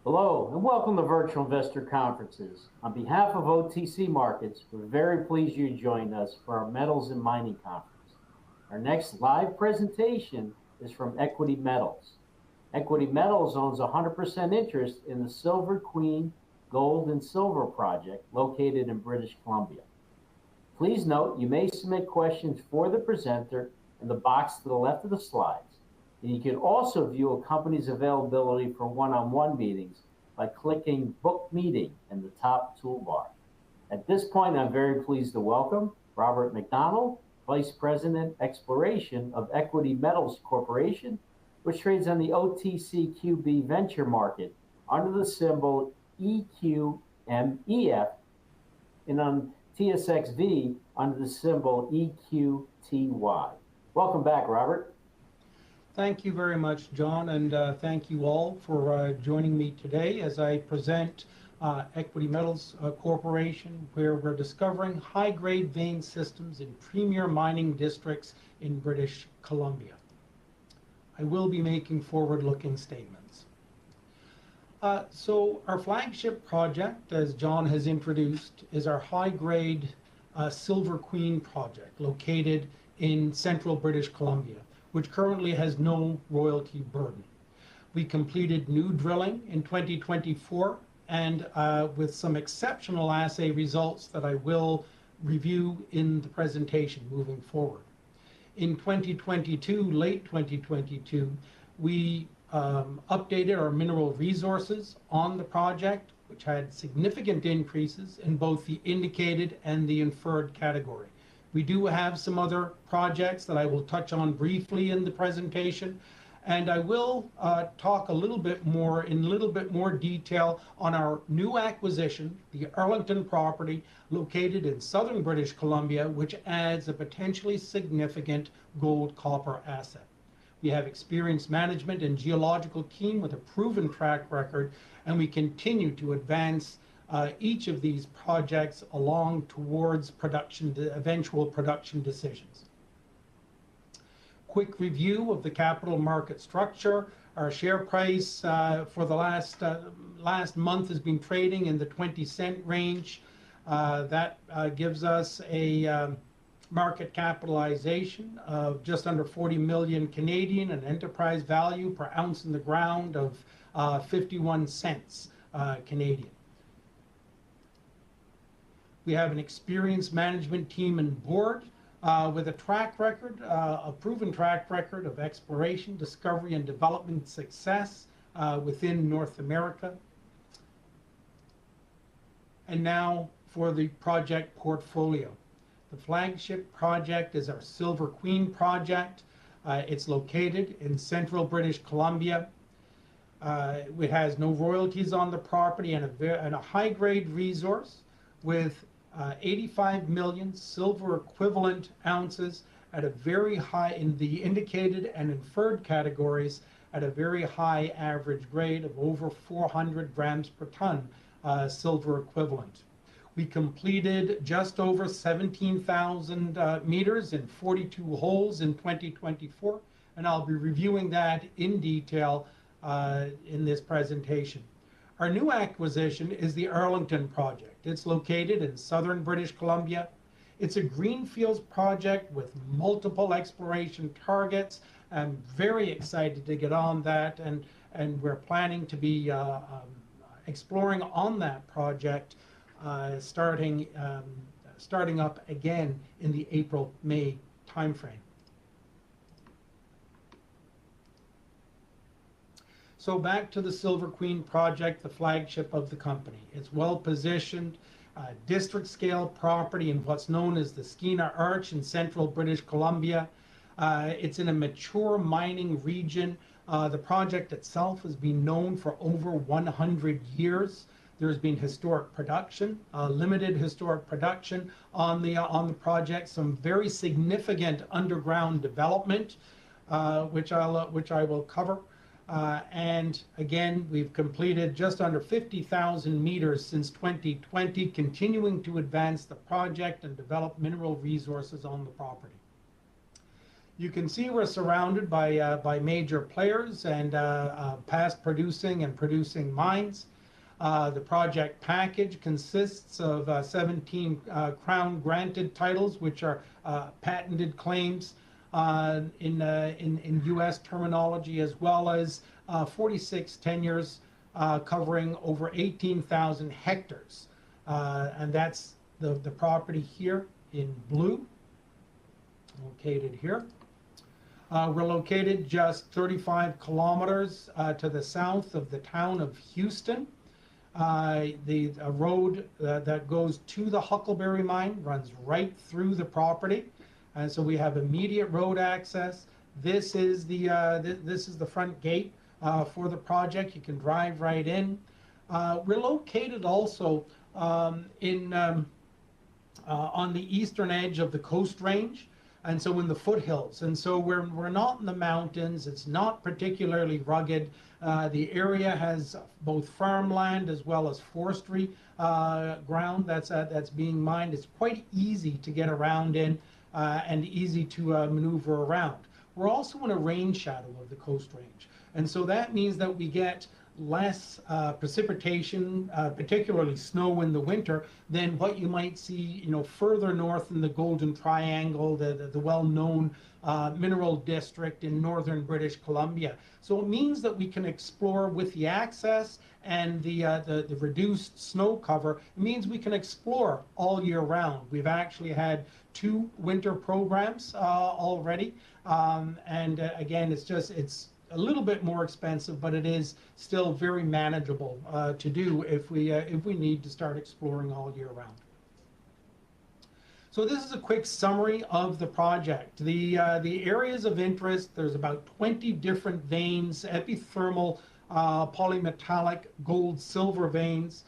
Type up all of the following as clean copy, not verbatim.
Hello, and welcome to Virtual Investor Conferences. On behalf of OTC Markets, we're very pleased you joined us for our Metals and Mining Conference. Our next live presentation is from Equity Metals. Equity Metals owns 100% interest in the Silver Queen Gold and Silver Project located in British Columbia. Please note you may submit questions for the presenter in the box to the left of the slides. And you can also view a company's availability for one-on-one meetings by clicking Book Meeting in the top toolbar. At this point, I'm very pleased to welcome Robert McDonald, Vice President, Exploration of Equity Metals Corporation, which trades on the OTCQB venture market under the symbol EQMEF and on TSXV under the symbol EQTY. Welcome back, Robert. Thank you very much, John, and thank you all for joining me today as I present Equity Metals Corporation, where we're discovering high-grade vein systems in premier mining districts in British Columbia. I will be making forward-looking statements. So our flagship project, as John has introduced, is our high-grade Silver Queen project located in central British Columbia, which currently has no royalty burden. We completed new drilling in 2024 and with some exceptional assay results that I will review in the presentation moving forward. In 2022, late 2022, we updated our mineral resources on the project, which had significant increases in both the indicated and the inferred category. We do have some other projects that I will touch on briefly in the presentation, and I will talk a little bit more detail on our new acquisition, the Arlington property located in southern British Columbia, which adds a potentially significant gold-copper asset. We have experienced management and geological team with a proven track record, and we continue to advance each of these projects along towards eventual production decisions. Quick review of the capital market structure. Our share price for the last month has been trading in the 20-cent range. That gives us a market capitalization of just under 40 million Canadian, an enterprise value per ounce in the ground of 51 cents Canadian. We have an experienced management team and board with a track record, a proven track record of exploration, discovery, and development success within North America. And now for the project portfolio. The flagship project is our Silver Queen project. It's located in central British Columbia. It has no royalties on the property and a high-grade resource with 85 million silver equivalent ounces at a very high in the indicated and inferred categories at a very high average grade of over 400 grams per ton silver equivalent. We completed just over 17,000 meters in 42 holes in 2024, and I'll be reviewing that in detail in this presentation. Our new acquisition is the Arlington project. It's located in southern British Columbia. It's a greenfields project with multiple exploration targets. I'm very excited to get on that, and we're planning to be exploring on that project starting up again in the April-May timeframe. So back to the Silver Queen project, the flagship of the company. It's well positioned, district scale property in what's known as the Skeena Arch in central British Columbia. It's in a mature mining region. The project itself has been known for over 100 years. There's been historic production, limited historic production on the project, some very significant underground development, which I will cover. And again, we've completed just under 50,000 meters since 2020, continuing to advance the project and develop mineral resources on the property. You can see we're surrounded by major players and past producing and producing mines. The project package consists of 17 Crown granted titles, which are patented claims in U.S. terminology, as well as 46 tenures covering over 18,000 hectares. And that's the property here in blue, located here. We're located just 35 kilometers to the south of the town of Houston. The road that goes to the Huckleberry mine runs right through the property, and so we have immediate road access. This is the front gate for the project. You can drive right in. We're located also on the eastern edge of the Coast Range, and so in the foothills. And so we're not in the mountains. It's not particularly rugged. The area has both farmland as well as forestry ground that's being mined. It's quite easy to get around in and easy to maneuver around. We're also in a rain shadow of the Coast Range, and so that means that we get less precipitation, particularly snow in the winter, than what you might see, further north in the Golden Triangle, the well-known mineral district in northern British Columbia. So it means that we can explore with the access and the reduced snow cover. It means we can explore all year round. We've actually had 2 winter programs already, and again, it's a little bit more expensive, but it is still very manageable to do if we need to start exploring all year round. So this is a quick summary of the project. The areas of interest, there's about 20 different veins, epithermal polymetallic gold silver veins.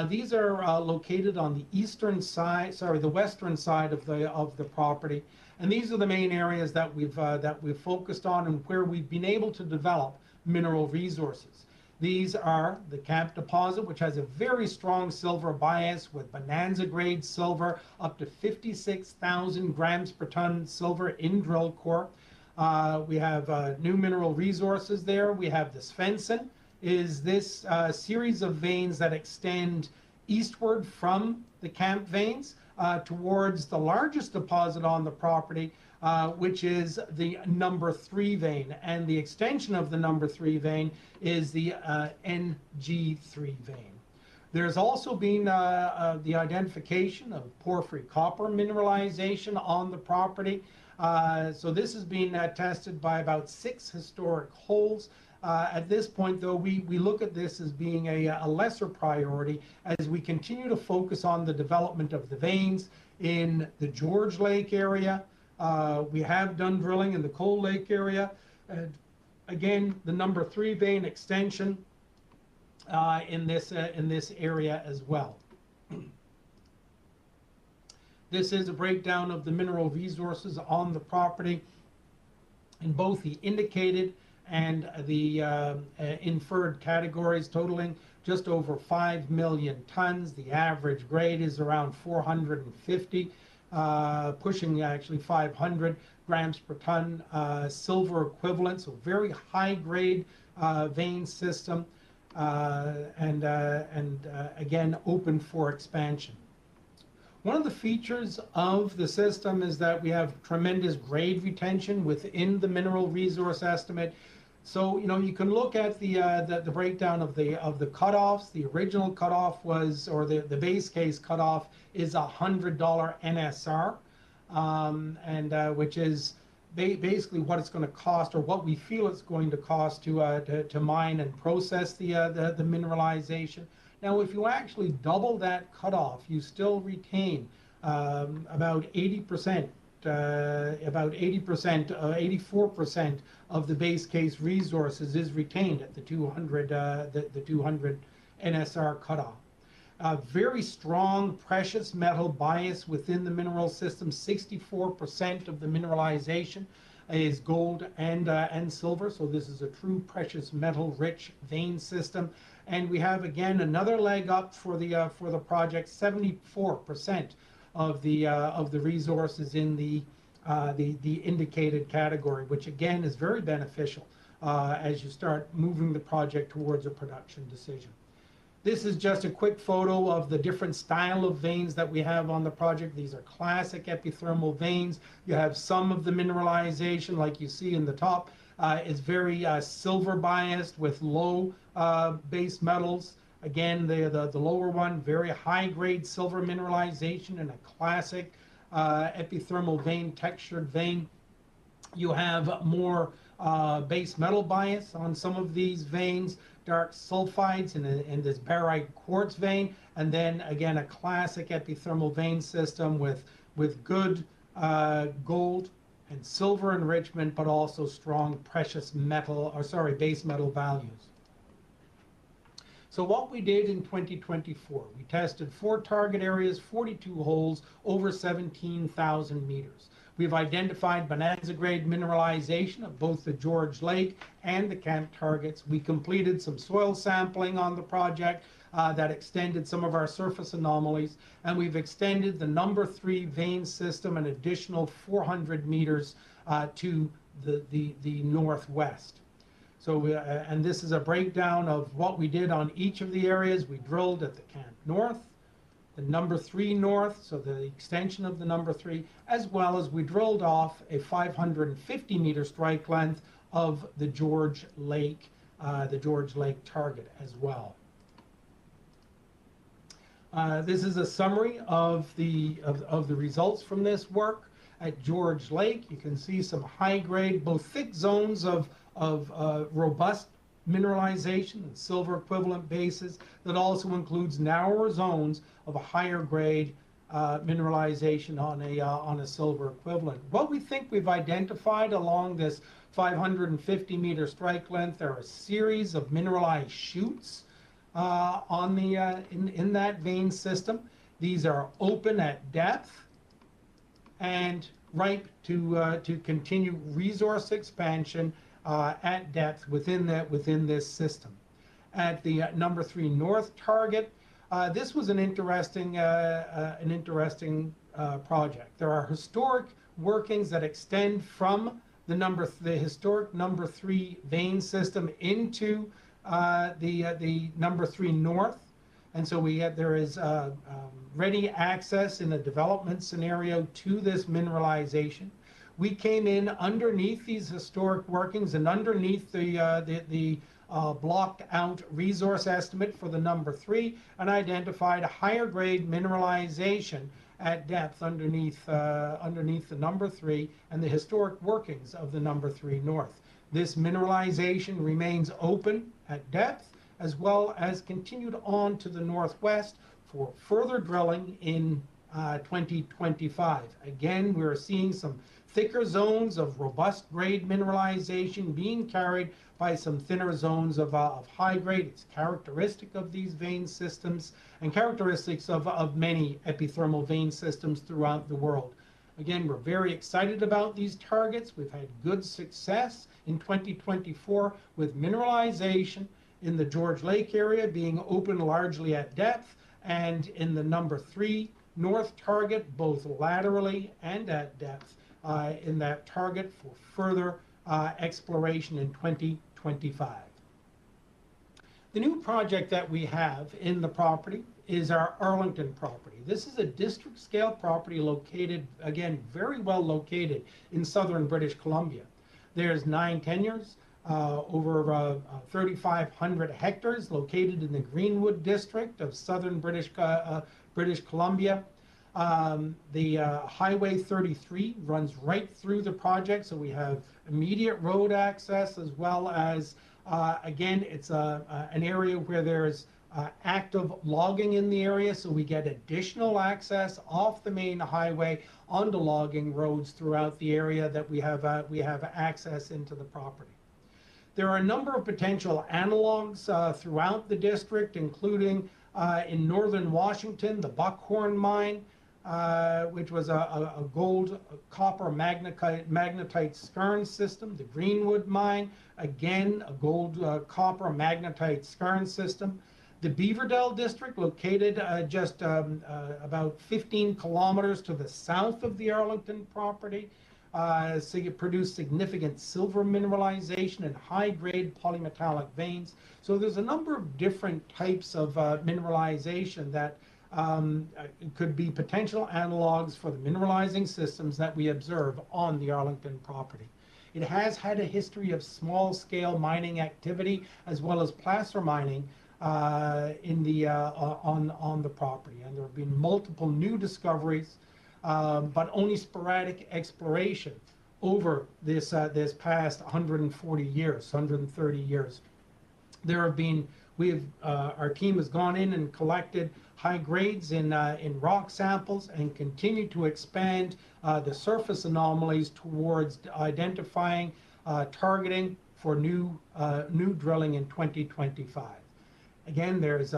These are located on the western side of the property. And these are the main areas that we've focused on and where we've been able to develop mineral resources. These are the Camp deposit, which has a very strong silver bias with bonanza grade silver, up to 56,000 grams per ton silver in drill core. We have new mineral resources there. We have the Svensson, is this series of veins that extend eastward from the Camp veins towards the largest deposit on the property, which is the number 3 vein. And the extension of the number 3 vein is the NG3 vein. There's also been the identification of porphyry copper mineralization on the property. So this has been tested by about 6 historic holes. At this point, though, we look at this as being a lesser priority as we continue to focus on the development of the veins in the George Lake area. We have done drilling in the Cold Lake area. Again, the number 3 vein extension in this area as well. This is a breakdown of the mineral resources on the property in both the indicated and the inferred categories, totaling just over 5 million tons. The average grade is around 450, pushing actually 500 grams per ton silver equivalent, so very high grade vein system, and again open for expansion. One of the features of the system is that we have tremendous grade retention within the mineral resource estimate. So you can look at the breakdown of the cutoffs. The original cutoff was, or the base case cutoff is $100 NSR, and which is basically what it's going to cost, or what we feel it's going to cost to mine and process the mineralization. Now, if you actually double that cutoff, you still retain about 80%, 84% of the base case resources is retained at the 200 NSR cutoff. Very strong precious metal bias within the mineral system. 64% of the mineralization is gold and silver, so this is a true precious metal rich vein system. And we have again another leg up for the project. 74% of the resources in the the indicated category, which again is very beneficial as you start moving the project towards a production decision. This is just a quick photo of the different style of veins that we have on the project. These are classic epithermal veins. You have some of the mineralization, like you see in the top, is very silver biased with low base metals. Again, the lower one, very high grade silver mineralization and a classic epithermal vein, textured vein. You have more base metal bias on some of these veins, dark sulfides in this barite quartz vein, and then again a classic epithermal vein system with good gold and silver enrichment, but also strong precious metal, or sorry, base metal values. So what we did in 2024, we tested 4 target areas, 42 holes, over 17,000 meters. We've identified bonanza grade mineralization of both the George Lake and the camp targets. We completed some soil sampling on the project that extended some of our surface anomalies, and we've extended the number 3 vein system an additional 400 meters to the northwest. So, and this is a breakdown of what we did on each of the areas. We drilled at the camp north, the number 3 north, so the extension of the number 3, as well as we drilled off a 550 meter strike length of the George Lake target as well. This is a summary of the results from this work at George Lake. You can see some high grade, both thick zones of robust mineralization and silver equivalent bases that also includes narrower zones of a higher grade mineralization on a silver equivalent. What we think we've identified along this 550 meter strike length, there are a series of mineralized chutes on the in that vein system. These are open at depth and ripe to continue resource expansion at depth within this system. At the number 3 north target, this was an interesting project. There are historic workings that extend from the historic number 3 vein system into the number 3 north, and so there is ready access in a development scenario to this mineralization. We came in underneath these historic workings and underneath the blocked out resource estimate for the number 3, and identified a higher grade mineralization at depth underneath the number 3 and the historic workings of the number 3 north. This mineralization remains open at depth, as well as continued on to the northwest for further drilling in 2025. Again, we're seeing some thicker zones of robust grade mineralization being carried by some thinner zones of high grade. It's characteristic of these vein systems and characteristics of many epithermal vein systems throughout the world. Again, we're very excited about these targets. We've had good success in 2024 with mineralization in the George Lake area being open largely at depth, and in the number 3 north target, both laterally and at depth in that target for further exploration in 2025. The new project that we have in the property is our Arlington property. This is a district scale property located, again, very well located in southern British Columbia. There's 9 tenures, over 3,500 hectares located in the Greenwood district of southern British Columbia. The Highway 33 runs right through the project, so we have immediate road access, as well as, again, it's an area where there's active logging in the area, so we get additional access off the main highway onto logging roads throughout the area that we have access into the property. There are a number of potential analogs throughout the district, including in northern Washington, the Buckhorn mine, which was a gold copper magnetite skarn system. The Greenwood mine, again, a gold copper magnetite skarn system. The Beaverdale district, located just about 15 kilometers to the south of the Arlington property. produced significant silver mineralization and high-grade polymetallic veins. So there's a number of different types of mineralization that could be potential analogs for the mineralizing systems that we observe on the Arlington property. It has had a history of small-scale mining activity as well as placer mining on the property, and there have been multiple new discoveries, but only sporadic exploration over this past 140 years, 130 years. There have been our team has gone in and collected high grades in rock samples and continue to expand the surface anomalies towards identifying targeting for new drilling in 2025. Again, there's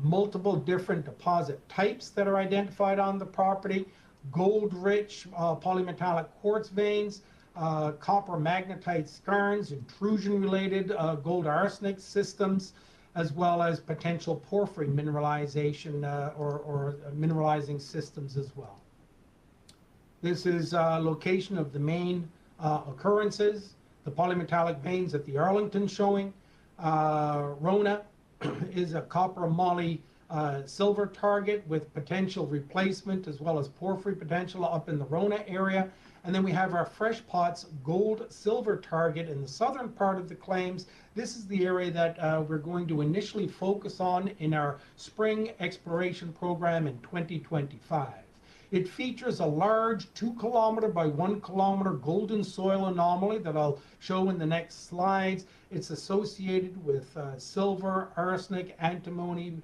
multiple different deposit types that are identified on the property: gold-rich polymetallic quartz veins, copper magnetite skarns, intrusion-related gold arsenic systems, as well as potential porphyry mineralization or mineralizing systems as well. This is a location of the main occurrences, the polymetallic veins at the Arlington showing. Rona is a copper moly silver target with potential replacement as well as porphyry potential up in the Rona area. And then we have our Fresh Pots gold silver target in the southern part of the claims. This is the area that we're going to initially focus on in our spring exploration program in 2025. It features a large 2-kilometer by 1-kilometer golden soil anomaly that I'll show in the next slides. It's associated with silver, arsenic, antimony,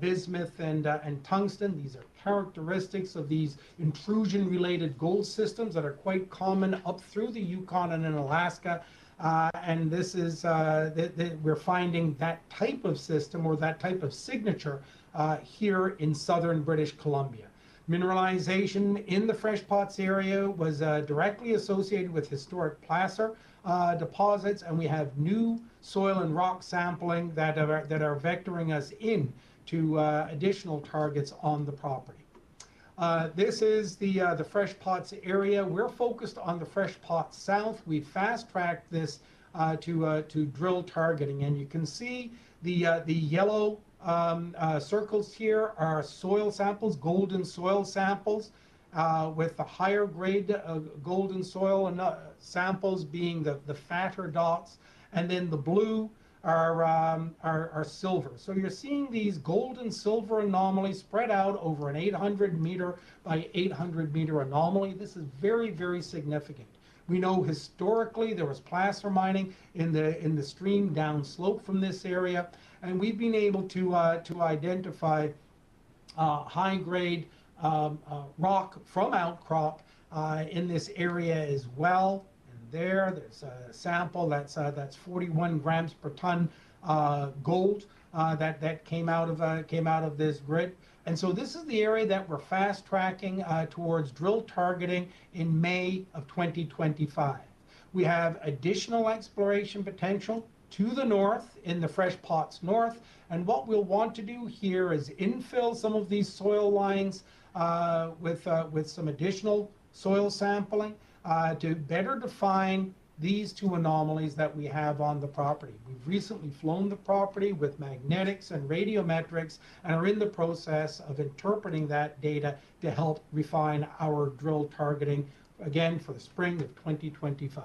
bismuth, and tungsten. These are characteristics of these intrusion-related gold systems that are quite common up through the Yukon and in Alaska. And this is, we're finding that type of system or that type of signature here in southern British Columbia. Mineralization in the Fresh Pots area was directly associated with historic placer deposits, and we have new soil and rock sampling that are vectoring us in to additional targets on the property. This is the Fresh Pots area. We're focused on the Fresh Pots South. We fast-tracked this to drill targeting, and you can see the yellow circles here are soil samples, golden soil samples, with the higher grade golden soil samples being the fatter dots, and then the blue are silver. So you're seeing these gold and silver anomalies spread out over an 800 meter by 800 meter anomaly. This is very, very significant. We know historically there was placer mining in the stream downslope from this area, and we've been able to identify high-grade rock from outcrop in this area as well. And there's a sample that's 41 grams per ton gold that came out of this grid. And so this is the area that we're fast tracking towards drill targeting in May of 2025. We have additional exploration potential to the north in the Fresh Pots North, and what we'll want to do here is infill some of these soil lines with some additional soil sampling to better define these two anomalies that we have on the property. We've recently flown the property with magnetics and radiometrics and are in the process of interpreting that data to help refine our drill targeting, again, for the spring of 2025.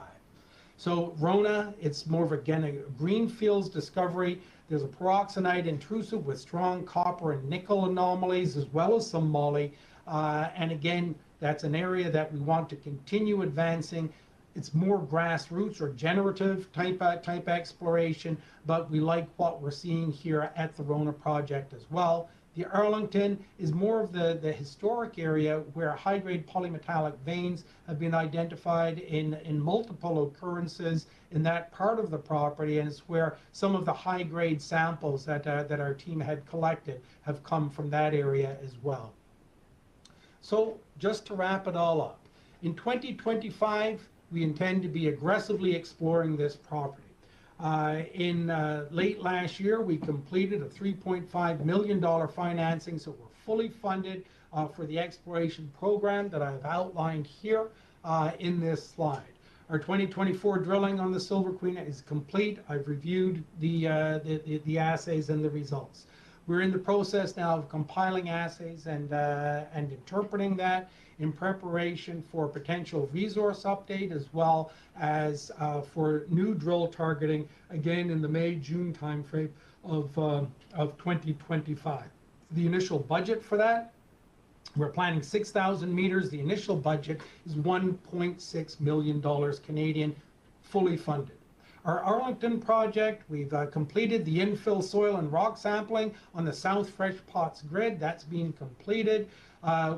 So Rona, it's more of, again, a greenfields discovery. There's a peroxenite intrusive with strong copper and nickel anomalies, as well as some moly. And again, that's an area that we want to continue advancing. It's more grassroots or generative type exploration, but we like what we're seeing here at the Rona project as well. The Arlington is more of the historic area where high-grade polymetallic veins have been identified in multiple occurrences in that part of the property, and it's where some of the high-grade samples that our team had collected have come from that area as well. So just to wrap it all up, in 2025, we intend to be aggressively exploring this property. In late last year, we completed a $3.5 million financing, so we're fully funded for the exploration program that I've outlined here. in this slide. Our 2024 drilling on the Silver Queen is complete. I've reviewed the assays and the results. We're in the process now of compiling assays and interpreting that in preparation for potential resource update, as well as for new drill targeting, again in the May-June timeframe of 2025. The initial budget for that, we're planning 6,000 meters. The initial budget is $1.6 million Canadian, fully funded. Our Arlington project, we've completed the infill soil and rock sampling on the South Fresh Pots grid. That's being completed.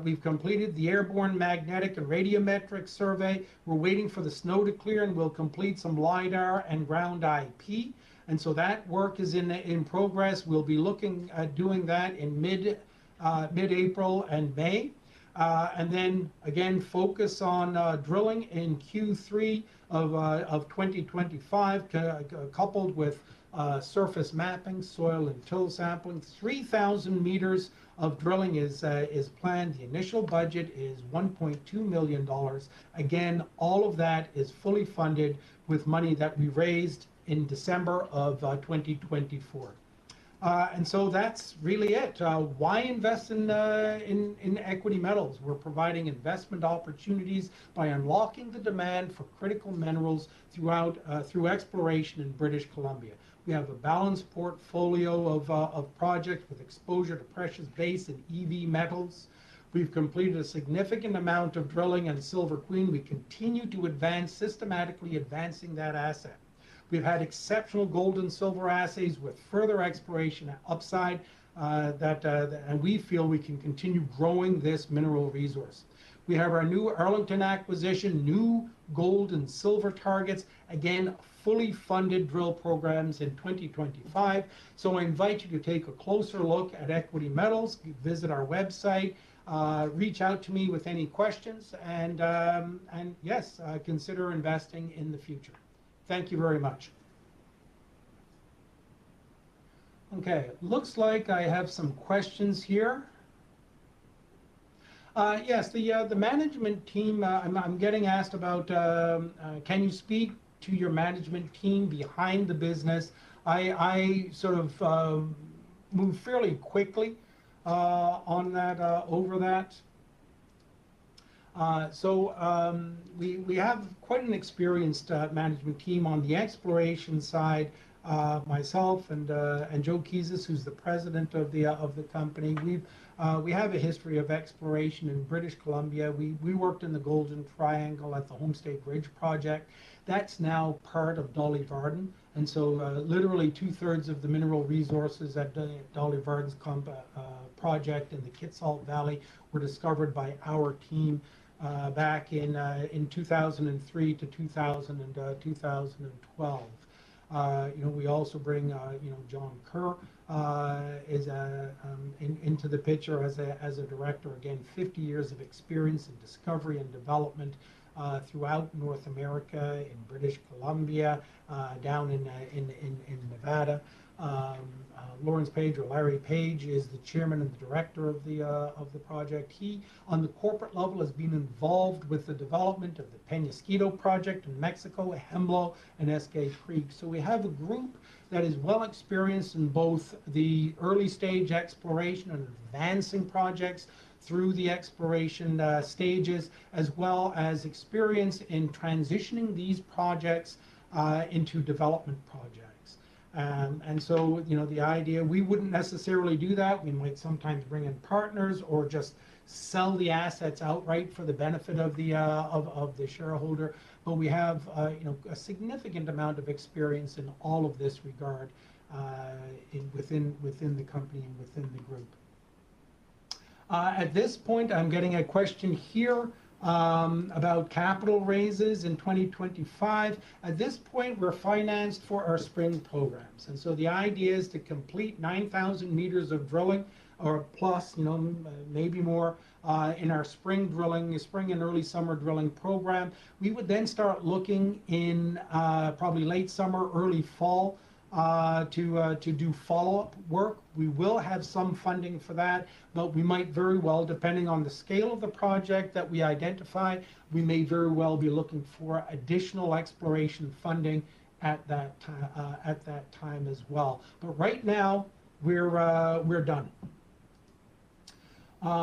We've completed the airborne magnetic and radiometric survey. We're waiting for the snow to clear, and we'll complete some LiDAR and ground IP. And so that work is in progress. We'll be looking at doing that in mid-April and May. And then again, focus on drilling in Q3 of 2025, coupled with surface mapping, soil and till sampling. 3,000 meters of drilling is planned. The initial budget is $1.2 million. Again, all of that is fully funded with money that we raised in December of 2024. And so that's really it. Why invest in equity metals? We're providing investment opportunities by unlocking the demand for critical minerals through exploration in British Columbia. We have a balanced portfolio of projects with exposure to precious base and EV metals. We've completed a significant amount of drilling on Silver Queen. We continue to advance, systematically advancing that asset. We've had exceptional gold and silver assays with further exploration upside and we feel we can continue growing this mineral resource. We have our new Arlington acquisition, new gold and silver targets, again, fully funded drill programs in 2025. So I invite you to take a closer look at Equity Metals, visit our website, reach out to me with any questions, and yes, consider investing in the future. Thank you very much. Okay, looks like I have some questions here. Yes, the management team, I'm getting asked about, can you speak to your management team behind the business? I sort of move fairly quickly on that, over that. We have quite an experienced management team on the exploration side. Myself and Joe Kiesis, who's the president of the company. We have a history of exploration in British Columbia. We worked in the Golden Triangle at the Homestay Bridge project. That's now part of Dolly Varden, and so literally 2/3 of the mineral resources at Dolly Varden's project in the Kitsault Valley were discovered by our team back in 2003 to 2012. We also bring John Kerr into the picture as a director. Again, 50 years of experience in discovery and development throughout North America, in British Columbia, down in Nevada. Lawrence Page, or Larry Page, is the chairman and the director of the project. He, on the corporate level, has been involved with the development of the Peñasquito project in Mexico, Hemlo, and Eskay Creek. So we have a group that is well experienced in both the early stage exploration and advancing projects through the exploration stages, as well as experience in transitioning these projects into development projects. And so, the idea, we wouldn't necessarily do that. We might sometimes bring in partners or just sell the assets outright for the benefit of the shareholder. But we have, a significant amount of experience in all of this regard within the company and within the group. At this point, I'm getting a question here about capital raises in 2025. At this point, we're financed for our spring programs. And so the idea is to complete 9,000 meters of drilling, or plus, maybe more, in our spring and early summer drilling program. We would then start looking in probably late summer, early fall to do follow-up work. We will have some funding for that, but we might very well, depending on the scale of the project that we identify, we may very well be looking for additional exploration funding at that time as well. But right now, we're done. Okay,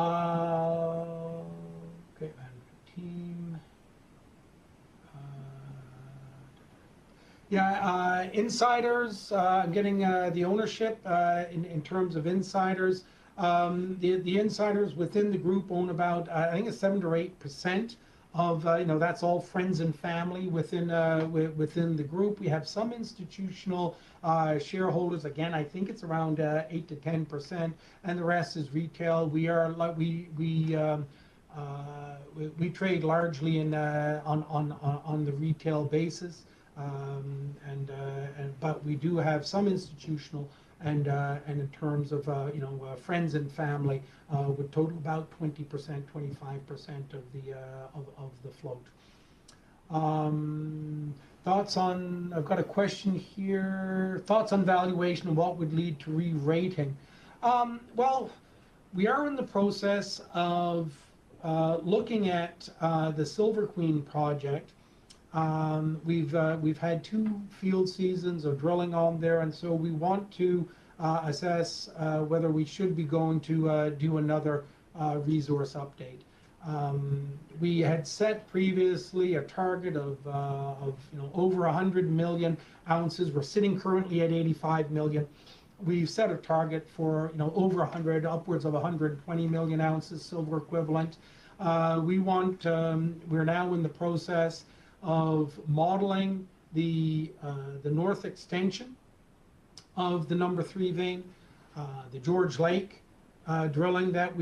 team. Insiders, getting the ownership in terms of insiders. The insiders within the group own about, I think it's 7 to 8% of, that's all friends and family within the group. We have some institutional shareholders. Again, I think it's around 8 to 10%, and the rest is retail. We trade largely on the retail basis. But we do have some institutional, and in terms of friends and family, would total about 20%, 25% of the float. Thoughts on? I've got a question here. Thoughts on valuation and what would lead to re-rating? Well, we are in the process of looking at the Silver Queen project. We've had 2 field seasons of drilling on there, and so we want to assess whether we should be going to do another resource update. We had set previously a target of over 100 million ounces. We're sitting currently at 85 million. We've set a target for over 100, upwards of 120 million ounces silver equivalent. We're now in the process of modeling the north extension of the number 3 vein, the George Lake drilling that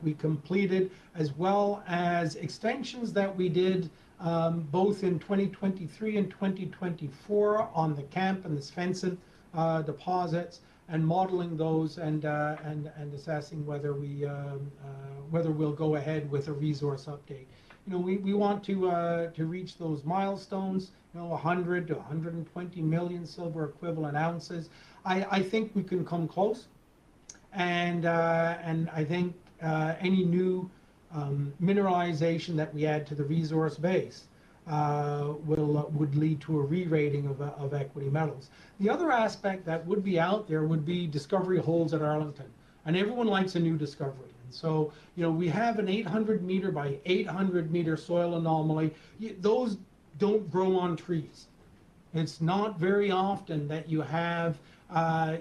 we completed, as well as extensions that we did both in 2023 and 2024 on the Camp and the Svensson deposits, and modeling those and assessing whether we'll go ahead with a resource update. We want to reach those milestones, 100 to 120 million silver equivalent ounces. I think we can come close, and I think any new mineralization that we add to the resource base would lead to a re-rating of Equity Metals. The other aspect that would be out there would be discovery holes at Arlington, and everyone likes a new discovery. So, we have an 800 meter by 800 meter soil anomaly. Those don't grow on trees. It's not very often that you have, a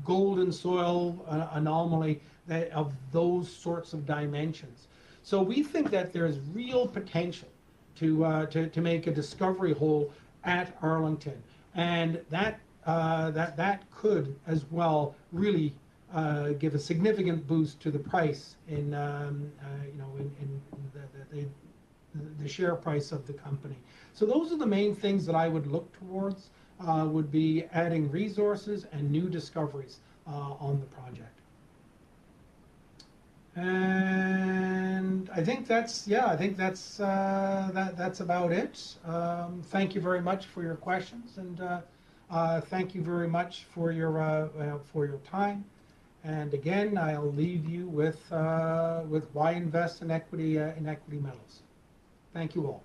golden soil anomaly of those sorts of dimensions. So we think that there's real potential to make a discovery hole at Arlington, and that could as well really give a significant boost to the price in the share price of the company. So those are the main things that I would look towards, would be adding resources and new discoveries on the project. And I think that's about it. Thank you very much for your questions, and thank you very much for your time. And again, I'll leave you with why invest in equity metals. Thank you all.